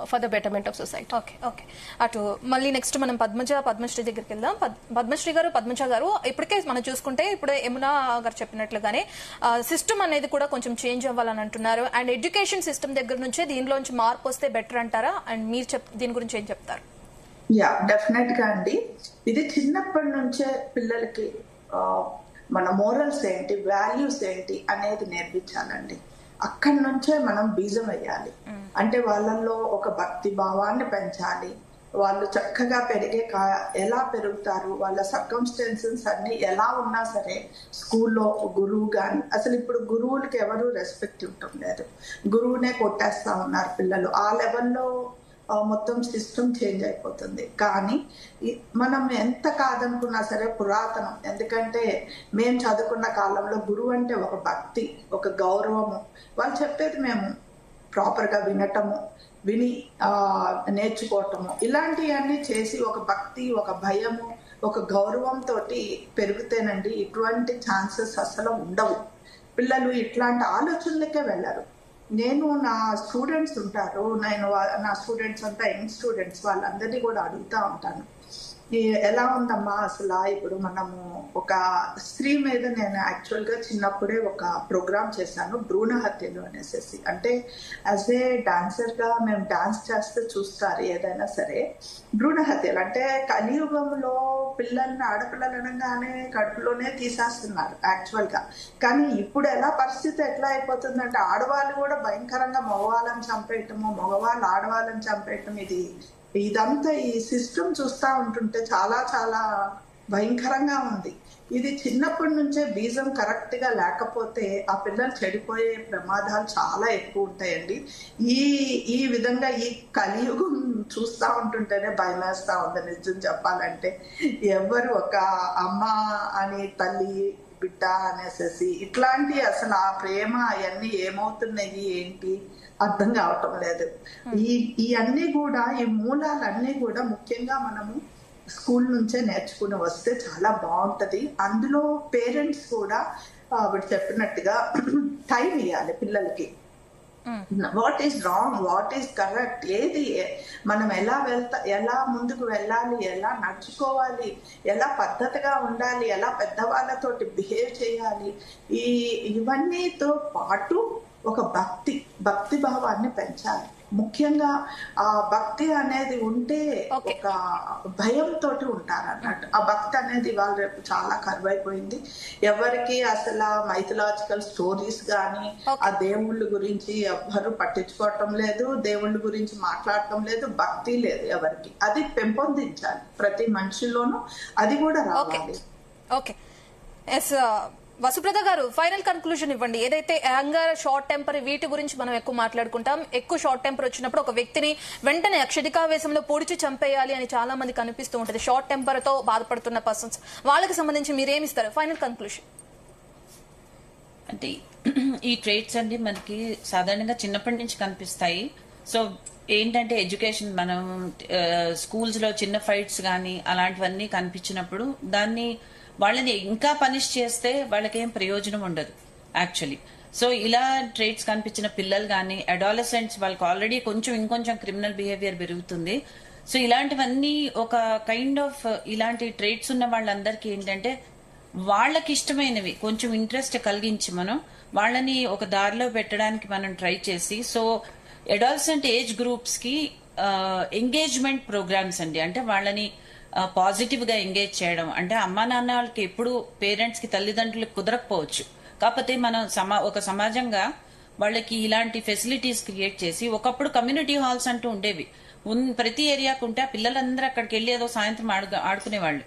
For the betterment of society. Okay okay అటు మళ్ళీ next మనం పద్మశ్రీ దగ్గరికి వెళ్దాం. పద్మజ గారు ఇప్పటికే మనం చూసుకుంటే ఇప్పుడు యమునా గారు చెప్పినట్లుగానే సిస్టమ్ అనేది కూడా కొంచెం చేంజ్ అవ్వాలని అంటున్నారు. అండ్ ఎడ్యుకేషన్ సిస్టమ్ దగ్గర నుంచే దీనిలోంచి మార్పు వస్తే బెటర్ అంటారా? అండ్ మీరు దీని గురించి ఏం చెప్తారు? యా, డెఫినెట్ గా అండి. ఇది చిన్నప్పటి నుంచే పిల్లలకి మన మోరల్స్ ఏంటి, వాల్యూస్ ఏంటి అనేది నేర్పించాలండి. అక్కడి నుంచే మనం బీజం వేయాలి. అంటే వాళ్ళల్లో ఒక భక్తి భావాన్ని పెంచాలి. వాళ్ళు చక్కగా ఎలా పెరుగుతారు, వాళ్ళ సర్కమ్స్టెన్సెస్ అన్ని ఎలా ఉన్నా సరే స్కూల్లో గురువు కానీ, అసలు ఇప్పుడు గురువులకి ఎవరు రెస్పెక్ట్ ఇవ్వటం లేదు. గురువునే కొట్టేస్తా ఉన్నారు పిల్లలు. ఆ లెవెల్లో మొత్తం సిస్టమ్ చేంజ్ అయిపోతుంది. కానీ మనం ఎంత కాదనుకున్నా సరే పురాతనం, ఎందుకంటే మేము చదువుకున్న కాలంలో గురువు అంటే ఒక భక్తి, ఒక గౌరవము. వాళ్ళు చెప్పేది మేము ప్రాపర్గా విని నేర్చుకోవటము, ఇలాంటివన్నీ చేసి ఒక భక్తి, ఒక భయము, ఒక గౌరవంతో పెరిగితేనండి ఇటువంటి ఛాన్సెస్ అసలు ఉండవు. పిల్లలు ఇట్లాంటి ఆలోచనలకే వెళ్ళరు. నేను నా స్టూడెంట్స్ ఉంటారు, నా స్టూడెంట్స్ అంతా యంగ్ స్టూడెంట్స్, వాళ్ళందరినీ కూడా అడుగుతూ ఉంటాను, ఎలా ఉందమ్మా అసలు ఇప్పుడు మనము ఒక స్త్రీ మీద. నేను యాక్చువల్గా చిన్నప్పుడే ఒక ప్రోగ్రామ్ చేశాను, భ్రూణ హత్యలు అనేసి. అంటే యాజ్ ఏ డాన్సర్గా మేము డాన్స్ చేస్తే చూస్తారు ఏదైనా సరే. భ్రూణ హత్యలు అంటే కలియుగంలో పిల్లల్ని, ఆడపిల్లలు అనగానే కడుపులోనే తీసేస్తున్నారు యాక్చువల్గా. కానీ ఇప్పుడు పరిస్థితి ఎట్లా అయిపోతుందంటే ఆడవాళ్ళు కూడా భయంకరంగా మగవాళ్ళని చంపేయటము, మగవాళ్ళు ఆడవాళ్ళని చంపేయటం, ఇదంతా ఈ సిస్టమ్ చూస్తూ ఉంటుంటే చాలా చాలా భయంకరంగా ఉంది. ఇది చిన్నప్పటి నుంచే బీజం కరెక్ట్ గా లేకపోతే ఆ పిల్లలు చెడిపోయే ప్రమాదాలు చాలా ఎక్కువ ఉంటాయండి. ఈ విధంగా ఈ కలియుగం చూస్తూ ఉంటుంటేనే భయం వేస్తా ఉంది నిజం చెప్పాలంటే. ఎవరు ఒక అమ్మ అని తల్లి బిడ్డ అనేసి ఇట్లాంటి అసలు ఆ ప్రేమ అవన్నీ ఏమవుతున్నాయి ఏంటి అర్థం కావటం లేదు. ఈ అన్ని కూడా, ఈ మూలాలన్నీ కూడా ముఖ్యంగా మనము స్కూల్ నుంచే నేర్చుకుని వస్తే చాలా బాగుంటది. అందులో పేరెంట్స్ కూడా ఆవిడ చెప్పినట్టుగా టైం ఇవ్వాలి పిల్లలకి. What is wrong, what is correct, ఏది మనం ఎలా ముందుకు వెళ్ళాలి, ఎలా నడుచుకోవాలి, ఎలా పద్ధతిగా ఉండాలి, ఎలా పెద్దవాళ్ళతోటి బిహేవ్ చేయాలి, ఇవన్నీతో పాటు ఒక భక్తి భావాన్ని పెంచాలి. ముఖ్యంగా ఆ భక్తి అనేది ఉంటే ఒక భయంతో ఉంటారు అన్నట్టు. ఆ భక్తి అనేది ఇవాళ రేపు చాలా కరువైపోయింది. ఎవరికి అసలు మైథలాజికల్ స్టోరీస్ కానీ, ఆ దేవుళ్ళ గురించి ఎవ్వరు పట్టించుకోవటం లేదు, దేవుళ్ళ గురించి మాట్లాడటం లేదు, భక్తి లేదు ఎవరికి. అది పెంపొందించాలి ప్రతి మనిషిలోనూ, అది కూడా రావాలి. ఓకే ఎస్ వసుప్రద గారు, ఫైనల్ కన్క్లూజన్ ఇవ్వండి. ఏదైతే యాంగర్, షార్ట్ టెంపర్, వీటి గురించి మనం ఎక్కువ మాట్లాడుకుంటాం. ఎక్కువ షార్ట్ టెంపర్ వచ్చినప్పుడు ఒక వ్యక్తిని వెంటనే అక్షడికావేశంలో పొడిచి చంపేయాలి అని చాలా మంది కనిపిస్తూ ఉంటుంది. షార్ట్ టెంపర్ తో బాధపడుతున్న పర్సన్స్, వాళ్ళకి సంబంధించి మీరేమిస్తారు ఫైనల్ కన్క్లూజన్? అంటే ఈ ట్రేట్స్ అండి మనకి సాధారణంగా చిన్నప్పటి నుంచి కనిపిస్తాయి. సో ఏంటంటే ఎడ్యుకేషన్, మనం స్కూల్స్ లో చిన్న ఫైట్స్ కానీ అలాంటివన్నీ కనిపించినప్పుడు దాన్ని వాళ్ళని ఇంకా పనిష్ చేస్తే వాళ్ళకేం ప్రయోజనం ఉండదు యాక్చువల్లీ. సో ఇలా ట్రేట్స్ కనిపించిన పిల్లలు కానీ, అడాలసెంట్స్, వాళ్ళకి ఆల్రెడీ ఇంకొంచెం క్రిమినల్ బిహేవియర్ పెరుగుతుంది. సో ఇలాంటివన్నీ ఒక కైండ్ ఆఫ్ ఇలాంటి ట్రేట్స్ ఉన్న వాళ్ళందరికీ ఏంటంటే వాళ్ళకి ఇష్టమైనవి కొంచెం ఇంట్రెస్ట్ కలిగించి మనం వాళ్ళని ఒక దారిలో పెట్టడానికి మనం ట్రై చేసి, సో అడాలసెంట్ ఏజ్ గ్రూప్స్ కి ఎంగేజ్మెంట్ ప్రోగ్రామ్స్ అండి, అంటే వాళ్ళని పాజిటివ్ గా ఎంగేజ్ చేయడం. అంటే అమ్మా నాన్న వాళ్ళకి ఎప్పుడు పేరెంట్స్ కి, తల్లిదండ్రులకు కుదరకపోవచ్చు, కాకపోతే మనం ఒక సమాజంగా వాళ్ళకి ఇలాంటి ఫెసిలిటీస్ క్రియేట్ చేసి, ఒకప్పుడు కమ్యూనిటీ హాల్స్ అంటూ ఉండేవి, ప్రతి ఏరియాకు ఉంటే ఆ పిల్లలందరూ అక్కడికి వెళ్ళి ఏదో సాయంత్రం ఆడుకునేవాళ్ళు.